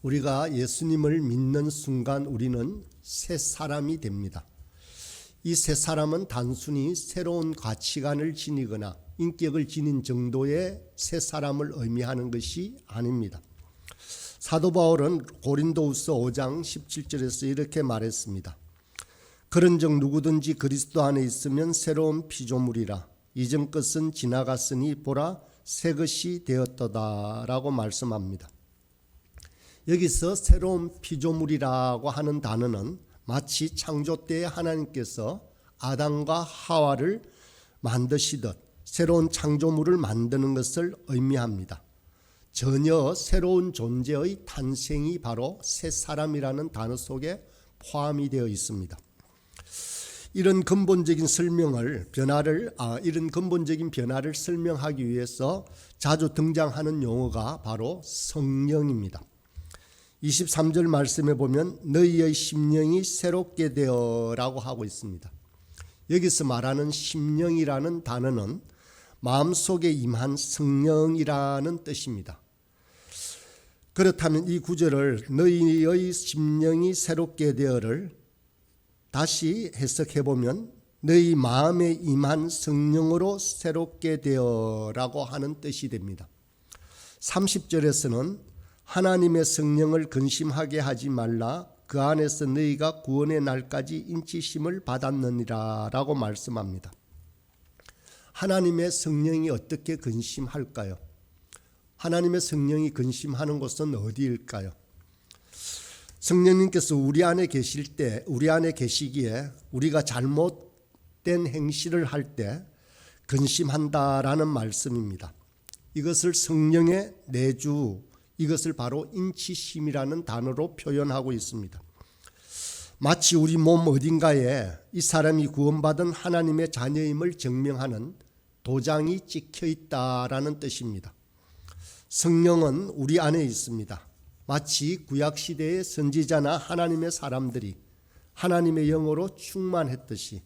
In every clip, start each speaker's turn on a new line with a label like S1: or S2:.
S1: 우리가 예수님을 믿는 순간 우리는 새 사람이 됩니다. 이 새 사람은 단순히 새로운 가치관을 지니거나 인격을 지닌 정도의 새 사람을 의미하는 것이 아닙니다. 사도 바울은 고린도후서 5장 17절에서 이렇게 말했습니다. 그런즉 누구든지 그리스도 안에 있으면 새로운 피조물이라. 이전 것은 지나갔으니 보라 새 것이 되었도다라고 말씀합니다. 여기서 새로운 피조물이라고 하는 단어는 마치 창조 때에 하나님께서 아담과 하와를 만드시듯 새로운 창조물을 만드는 것을 의미합니다. 전혀 새로운 존재의 탄생이 바로 새 사람이라는 단어 속에 포함이 되어 있습니다. 이런 근본적인 변화를 설명하기 위해서 자주 등장하는 용어가 바로 성령입니다. 23절 말씀에 보면 너희의 심령이 새롭게 되어라고 하고 있습니다. 여기서 말하는 심령이라는 단어는 마음속에 임한 성령이라는 뜻입니다. 그렇다면 이 구절을 너희의 심령이 새롭게 되어를 다시 해석해 보면 너희 마음에 임한 성령으로 새롭게 되어라고 하는 뜻이 됩니다. 30절에서는 하나님의 성령을 근심하게 하지 말라. 그 안에서 너희가 구원의 날까지 인치심을 받았느니라 라고 말씀합니다. 하나님의 성령이 어떻게 근심할까요? 하나님의 성령이 근심하는 곳은 어디일까요? 성령님께서 우리 안에 계시기에 우리가 잘못된 행실을 할 때 근심한다라는 말씀입니다. 이것을 성령의 내주, 이것을 바로 인치심이라는 단어로 표현하고 있습니다. 마치 우리 몸 어딘가에 이 사람이 구원받은 하나님의 자녀임을 증명하는 도장이 찍혀 있다라는 뜻입니다. 성령은 우리 안에 있습니다. 마치 구약시대의 선지자나 하나님의 사람들이 하나님의 영으로 충만했듯이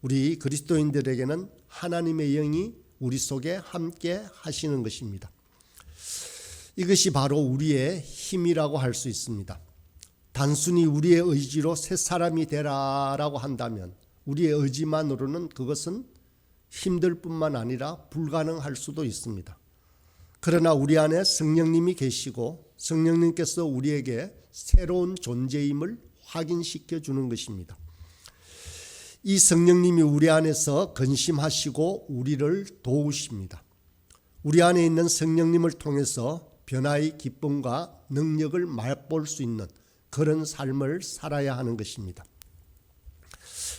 S1: 우리 그리스도인들에게는 하나님의 영이 우리 속에 함께 하시는 것입니다. 이것이 바로 우리의 힘이라고 할 수 있습니다. 단순히 우리의 의지로 새 사람이 되라라고 한다면 우리의 의지만으로는 그것은 힘들 뿐만 아니라 불가능할 수도 있습니다. 그러나 우리 안에 성령님이 계시고 성령님께서 우리에게 새로운 존재임을 확인시켜 주는 것입니다. 이 성령님이 우리 안에서 근심하시고 우리를 도우십니다. 우리 안에 있는 성령님을 통해서 변화의 기쁨과 능력을 맛볼 수 있는 그런 삶을 살아야 하는 것입니다.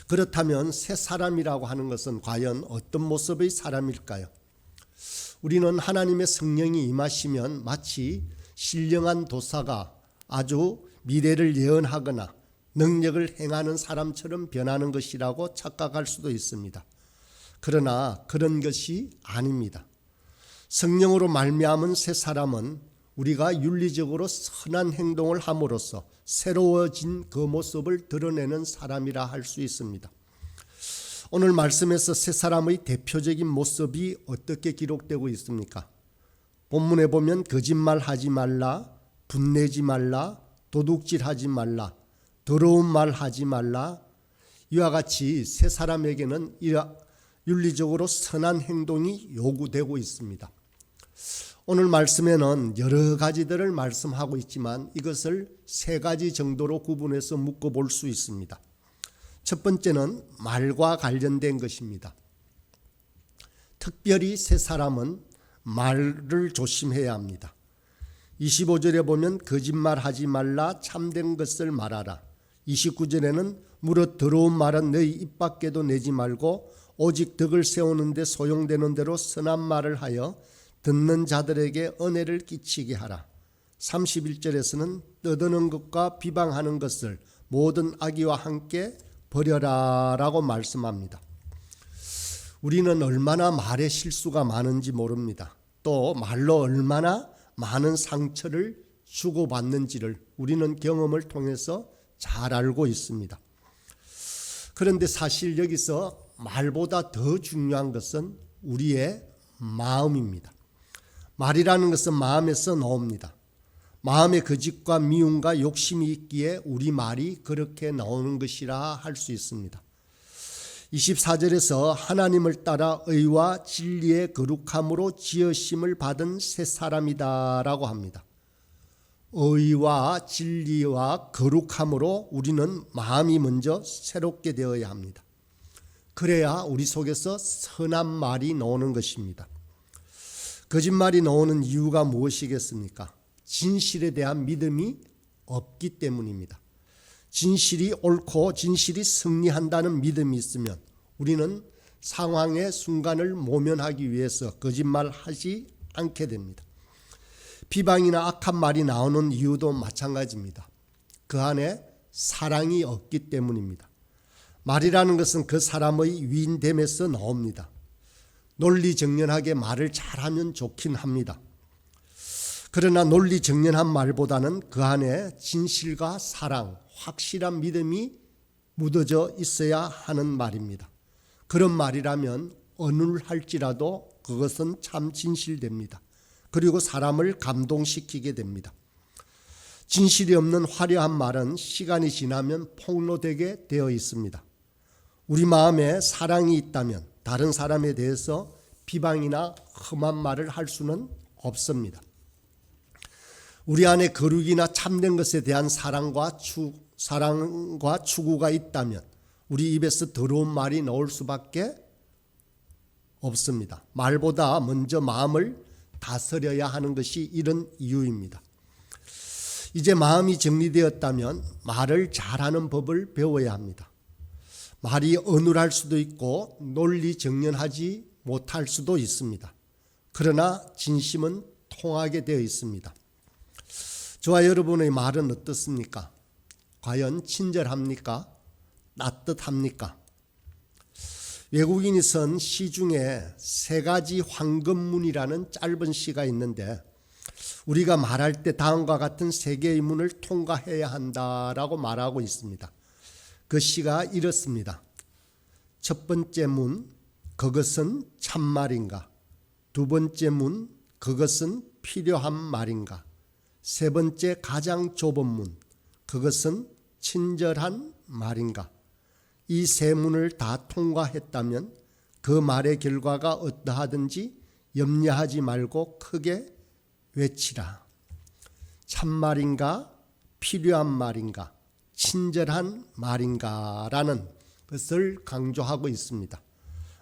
S1: 그렇다면 새 사람이라고 하는 것은 과연 어떤 모습의 사람일까요? 우리는 하나님의 성령이 임하시면 마치 신령한 도사가 아주 미래를 예언하거나 능력을 행하는 사람처럼 변하는 것이라고 착각할 수도 있습니다. 그러나 그런 것이 아닙니다. 성령으로 말미암은 새 사람은 우리가 윤리적으로 선한 행동을 함으로써 새로워진 그 모습을 드러내는 사람이라 할 수 있습니다. 오늘 말씀에서 새 사람의 대표적인 모습이 어떻게 기록되고 있습니까? 본문에 보면 거짓말하지 말라, 분내지 말라, 도둑질하지 말라, 더러운 말 하지 말라. 이와 같이 새 사람에게는 윤리적으로 선한 행동이 요구되고 있습니다. 오늘 말씀에는 여러 가지들을 말씀하고 있지만 이것을 세 가지 정도로 구분해서 묶어볼 수 있습니다. 첫 번째는 말과 관련된 것입니다. 특별히 새 사람은 말을 조심해야 합니다. 25절에 보면 거짓말하지 말라, 참된 것을 말하라. 29절에는 무릇 더러운 말은 너희 입 밖에도 내지 말고 오직 덕을 세우는 데 소용되는 대로 선한 말을 하여 듣는 자들에게 은혜를 끼치게 하라. 31절에서는 떠드는 것과 비방하는 것을 모든 악의와 함께 버려라 라고 말씀합니다. 우리는 얼마나 말에 실수가 많은지 모릅니다. 또 말로 얼마나 많은 상처를 주고받는지를 우리는 경험을 통해서 잘 알고 있습니다. 그런데 사실 여기서 말보다 더 중요한 것은 우리의 마음입니다. 말이라는 것은 마음에서 나옵니다. 마음의 거짓과 미움과 욕심이 있기에 우리 말이 그렇게 나오는 것이라 할 수 있습니다. 24절에서 하나님을 따라 의와 진리의 거룩함으로 지으심을 받은 새 사람이다 라고 합니다. 의와 진리와 거룩함으로 우리는 마음이 먼저 새롭게 되어야 합니다. 그래야 우리 속에서 선한 말이 나오는 것입니다. 거짓말이 나오는 이유가 무엇이겠습니까? 진실에 대한 믿음이 없기 때문입니다. 진실이 옳고 진실이 승리한다는 믿음이 있으면 우리는 상황의 순간을 모면하기 위해서 거짓말하지 않게 됩니다. 비방이나 악한 말이 나오는 이유도 마찬가지입니다. 그 안에 사랑이 없기 때문입니다. 말이라는 것은 그 사람의 위인됨에서 나옵니다. 논리정연하게 말을 잘하면 좋긴 합니다. 그러나 논리정연한 말보다는 그 안에 진실과 사랑, 확실한 믿음이 묻어져 있어야 하는 말입니다. 그런 말이라면 어눌할지라도 그것은 참 진실됩니다. 그리고 사람을 감동시키게 됩니다. 진실이 없는 화려한 말은 시간이 지나면 폭로되게 되어 있습니다. 우리 마음에 사랑이 있다면 다른 사람에 대해서 비방이나 험한 말을 할 수는 없습니다. 우리 안에 거룩이나 참된 것에 대한 사랑과 추구가 있다면 우리 입에서 더러운 말이 나올 수밖에 없습니다. 말보다 먼저 마음을 다스려야 하는 것이 이런 이유입니다. 이제 마음이 정리되었다면 말을 잘하는 법을 배워야 합니다. 말이 어눌할 수도 있고 논리정연하지 못할 수도 있습니다. 그러나 진심은 통하게 되어 있습니다. 저와 여러분의 말은 어떻습니까? 과연 친절합니까? 따뜻합니까? 외국인이 쓴 시 중에 세 가지 황금문이라는 짧은 시가 있는데 우리가 말할 때 다음과 같은 세 개의 문을 통과해야 한다라고 말하고 있습니다. 그 시가 이렇습니다. 첫 번째 문, 그것은 참말인가? 두 번째 문, 그것은 필요한 말인가? 세 번째 가장 좁은 문, 그것은 친절한 말인가? 이 세 문을 다 통과했다면 그 말의 결과가 어떠하든지 염려하지 말고 크게 외치라. 참말인가? 필요한 말인가? 친절한 말인가? 라는 것을 강조하고 있습니다.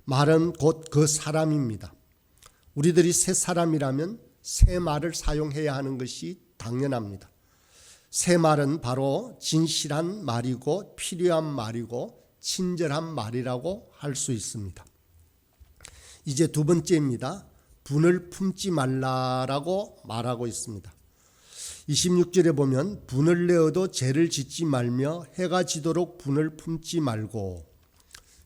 S1: 말은 곧 그 사람입니다. 우리들이 새 사람이라면 새 말을 사용해야 하는 것이 당연합니다. 새 말은 바로 진실한 말이고 필요한 말이고 친절한 말이라고 할 수 있습니다. 이제 두 번째입니다. 분을 품지 말라라고 말하고 있습니다. 26절에 보면 분을 내어도 죄를 짓지 말며 해가 지도록 분을 품지 말고,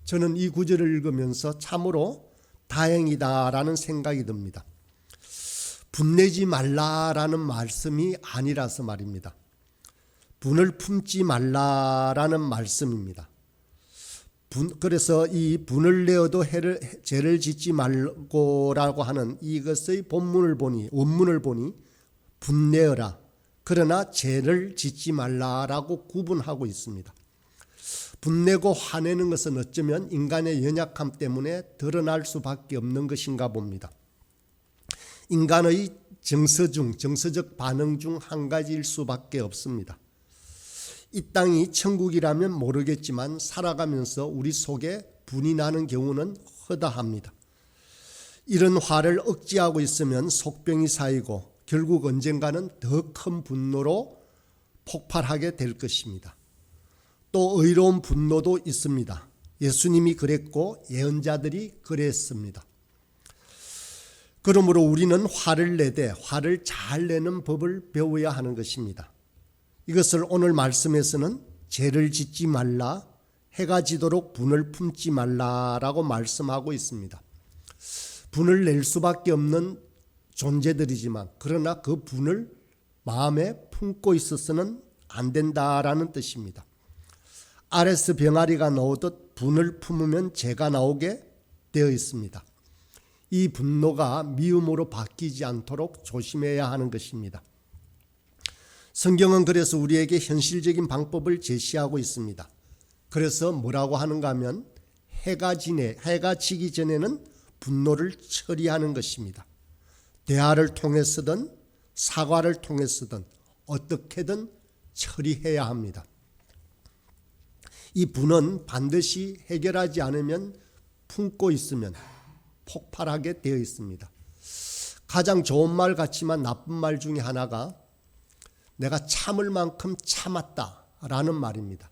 S1: 저는 이 구절을 읽으면서 참으로 다행이다라는 생각이 듭니다. 분내지 말라라는 말씀이 아니라서 말입니다. 분을 품지 말라라는 말씀입니다. 그래서 이 분을 내어도 죄를 짓지 말고라고 하는 이것의 원문을 보니 분내어라, 그러나 죄를 짓지 말라라고 구분하고 있습니다. 분내고 화내는 것은 어쩌면 인간의 연약함 때문에 드러날 수밖에 없는 것인가 봅니다. 인간의 정서적 반응 중 한 가지일 수밖에 없습니다. 이 땅이 천국이라면 모르겠지만 살아가면서 우리 속에 분이 나는 경우는 허다합니다. 이런 화를 억제하고 있으면 속병이 쌓이고 결국 언젠가는 더 큰 분노로 폭발하게 될 것입니다. 또 의로운 분노도 있습니다. 예수님이 그랬고 예언자들이 그랬습니다. 그러므로 우리는 화를 내되 화를 잘 내는 법을 배워야 하는 것입니다. 이것을 오늘 말씀에서는 죄를 짓지 말라, 해가 지도록 분을 품지 말라라고 말씀하고 있습니다. 분을 낼 수밖에 없는 존재들이지만 그러나 그 분을 마음에 품고 있어서는 안 된다라는 뜻입니다. 알에서 병아리가 나오듯 분을 품으면 죄가 나오게 되어 있습니다. 이 분노가 미움으로 바뀌지 않도록 조심해야 하는 것입니다. 성경은 그래서 우리에게 현실적인 방법을 제시하고 있습니다. 그래서 뭐라고 하는가 하면 해가 지기 전에는 분노를 처리하는 것입니다. 대화를 통해서든 사과를 통해서든 어떻게든 처리해야 합니다. 이 분은 반드시 해결하지 않으면 품고 있으면 폭발하게 되어 있습니다. 가장 좋은 말 같지만 나쁜 말 중에 하나가 내가 참을 만큼 참았다라는 말입니다.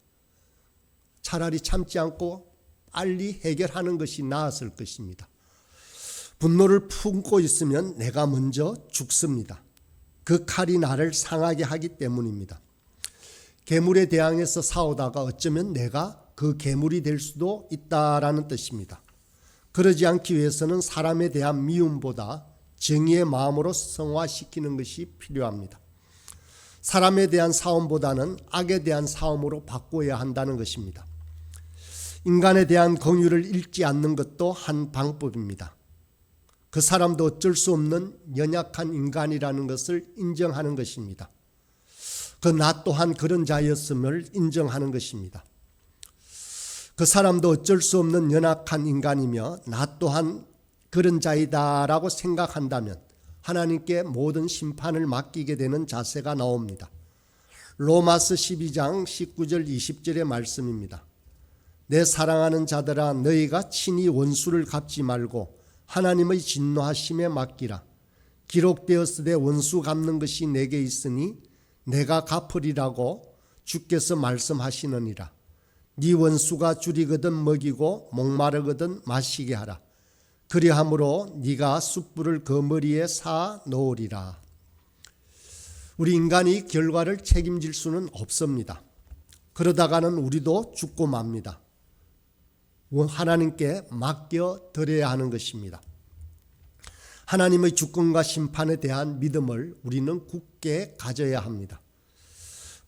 S1: 차라리 참지 않고 빨리 해결하는 것이 나았을 것입니다. 분노를 품고 있으면 내가 먼저 죽습니다. 그 칼이 나를 상하게 하기 때문입니다. 괴물에 대항해서 싸우다가 어쩌면 내가 그 괴물이 될 수도 있다라는 뜻입니다. 그러지 않기 위해서는 사람에 대한 미움보다 정의의 마음으로 성화시키는 것이 필요합니다. 사람에 대한 싸움보다는 악에 대한 싸움으로 바꿔야 한다는 것입니다. 인간에 대한 긍휼을 잃지 않는 것도 한 방법입니다. 그 사람도 어쩔 수 없는 연약한 인간이라는 것을 인정하는 것입니다. 그 나 또한 그런 자였음을 인정하는 것입니다. 그 사람도 어쩔 수 없는 연약한 인간이며 나 또한 그런 자이다라고 생각한다면 하나님께 모든 심판을 맡기게 되는 자세가 나옵니다. 로마서 12장 19절 20절의 말씀입니다. 내 사랑하는 자들아 너희가 친히 원수를 갚지 말고 하나님의 진노하심에 맡기라. 기록되었으되 원수 갚는 것이 내게 있으니 내가 갚으리라고 주께서 말씀하시느니라. 네 원수가 줄이거든 먹이고 목마르거든 마시게 하라. 그리함으로 네가 숯불을 그 머리에 사 놓으리라. 우리 인간이 결과를 책임질 수는 없습니다. 그러다가는 우리도 죽고 맙니다. 하나님께 맡겨드려야 하는 것입니다. 하나님의 주권과 심판에 대한 믿음을 우리는 굳게 가져야 합니다.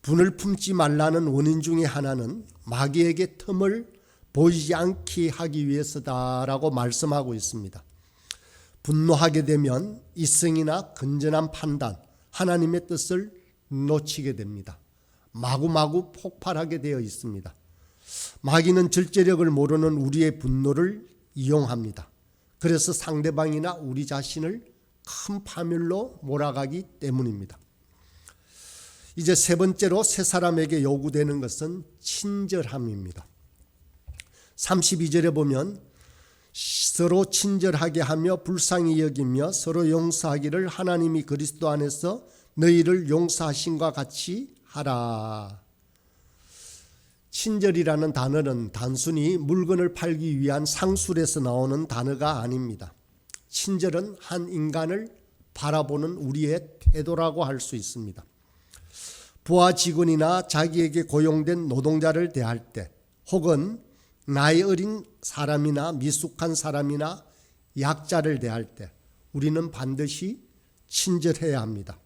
S1: 분을 품지 말라는 원인 중에 하나는 마귀에게 틈을 보이지 않게 하기 위해서다라고 말씀하고 있습니다. 분노하게 되면 이성이나 건전한 판단, 하나님의 뜻을 놓치게 됩니다. 마구마구 폭발하게 되어 있습니다. 마귀는 절제력을 모르는 우리의 분노를 이용합니다. 그래서 상대방이나 우리 자신을 큰 파멸로 몰아가기 때문입니다. 이제 세 번째로 세 사람에게 요구되는 것은 친절함입니다. 32절에 보면 서로 친절하게 하며 불쌍히 여기며 서로 용서하기를 하나님이 그리스도 안에서 너희를 용서하신과 같이 하라. 친절이라는 단어는 단순히 물건을 팔기 위한 상술에서 나오는 단어가 아닙니다. 친절은 한 인간을 바라보는 우리의 태도라고 할 수 있습니다. 부하 직원이나 자기에게 고용된 노동자를 대할 때 혹은 나이 어린 사람이나 미숙한 사람이나 약자를 대할 때 우리는 반드시 친절해야 합니다.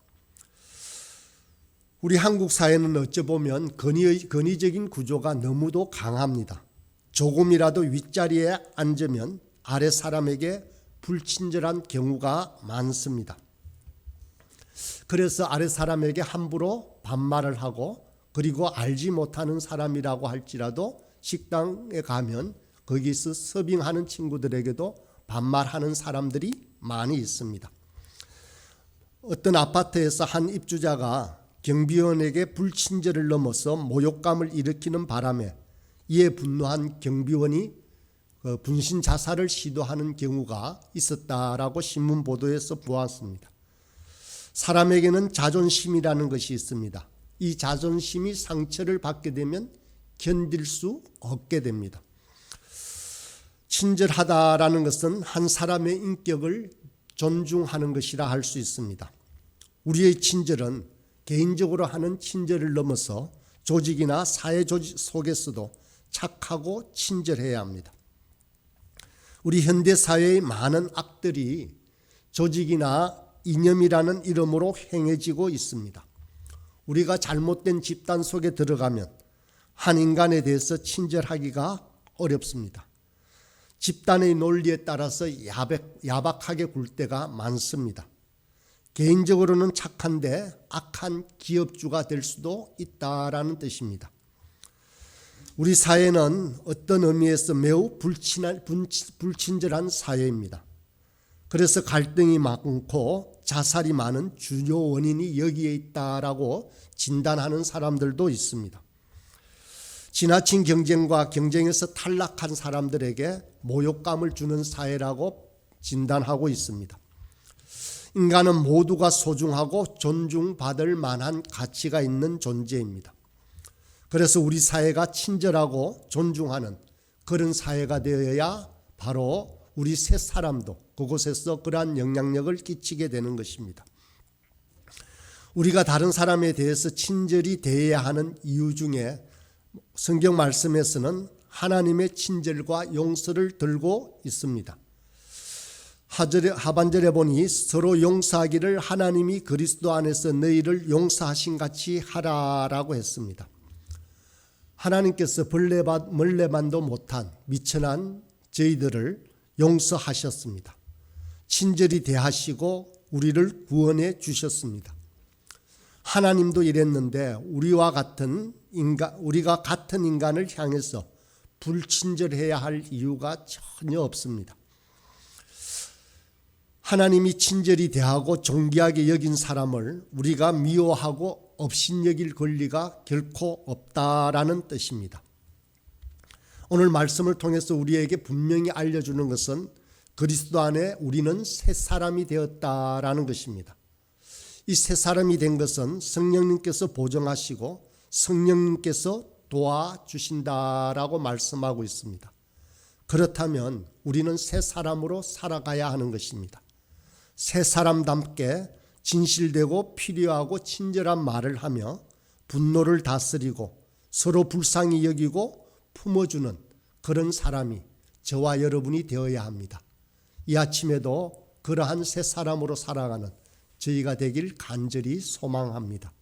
S1: 우리 한국 사회는 어쩌보면 권위적인 구조가 너무도 강합니다. 조금이라도 윗자리에 앉으면 아래 사람에게 불친절한 경우가 많습니다. 그래서 아래 사람에게 함부로 반말을 하고 그리고 알지 못하는 사람이라고 할지라도 식당에 가면 거기서 서빙하는 친구들에게도 반말하는 사람들이 많이 있습니다. 어떤 아파트에서 한 입주자가 경비원에게 불친절을 넘어서 모욕감을 일으키는 바람에 이에 분노한 경비원이 분신 자살을 시도하는 경우가 있었다라고 신문 보도에서 보았습니다. 사람에게는 자존심이라는 것이 있습니다. 이 자존심이 상처를 받게 되면 견딜 수 없게 됩니다. 친절하다라는 것은 한 사람의 인격을 존중하는 것이라 할 수 있습니다. 우리의 친절은 개인적으로 하는 친절을 넘어서 조직이나 사회 조직 속에서도 착하고 친절해야 합니다. 우리 현대 사회의 많은 악들이 조직이나 이념이라는 이름으로 행해지고 있습니다. 우리가 잘못된 집단 속에 들어가면 한 인간에 대해서 친절하기가 어렵습니다. 집단의 논리에 따라서 야박하게 굴 때가 많습니다. 개인적으로는 착한데 악한 기업주가 될 수도 있다라는 뜻입니다. 우리 사회는 어떤 의미에서 매우 불친절한 사회입니다. 그래서 갈등이 많고 자살이 많은 주요 원인이 여기에 있다라고 진단하는 사람들도 있습니다. 지나친 경쟁과 경쟁에서 탈락한 사람들에게 모욕감을 주는 사회라고 진단하고 있습니다. 인간은 모두가 소중하고 존중받을 만한 가치가 있는 존재입니다. 그래서 우리 사회가 친절하고 존중하는 그런 사회가 되어야 바로 우리 새 사람도 그곳에서 그러한 영향력을 끼치게 되는 것입니다. 우리가 다른 사람에 대해서 친절히 대해야 하는 이유 중에 성경 말씀에서는 하나님의 친절과 용서를 들고 있습니다. 하반절에 보니 서로 용서하기를 하나님이 그리스도 안에서 너희를 용서하신 같이 하라라고 했습니다. 하나님께서 멀레만도 못한 미천한 저희들을 용서하셨습니다. 친절히 대하시고 우리를 구원해 주셨습니다. 하나님도 이랬는데 우리가 같은 인간을 향해서 불친절해야 할 이유가 전혀 없습니다. 하나님이 친절히 대하고 존귀하게 여긴 사람을 우리가 미워하고 업신여길 권리가 결코 없다라는 뜻입니다. 오늘 말씀을 통해서 우리에게 분명히 알려주는 것은 그리스도 안에 우리는 새 사람이 되었다라는 것입니다. 이 새 사람이 된 것은 성령님께서 보정하시고 성령님께서 도와주신다라고 말씀하고 있습니다. 그렇다면 우리는 새 사람으로 살아가야 하는 것입니다. 새 사람답게 진실되고 필요하고 친절한 말을 하며 분노를 다스리고 서로 불쌍히 여기고 품어주는 그런 사람이 저와 여러분이 되어야 합니다. 이 아침에도 그러한 새 사람으로 살아가는 저희가 되길 간절히 소망합니다.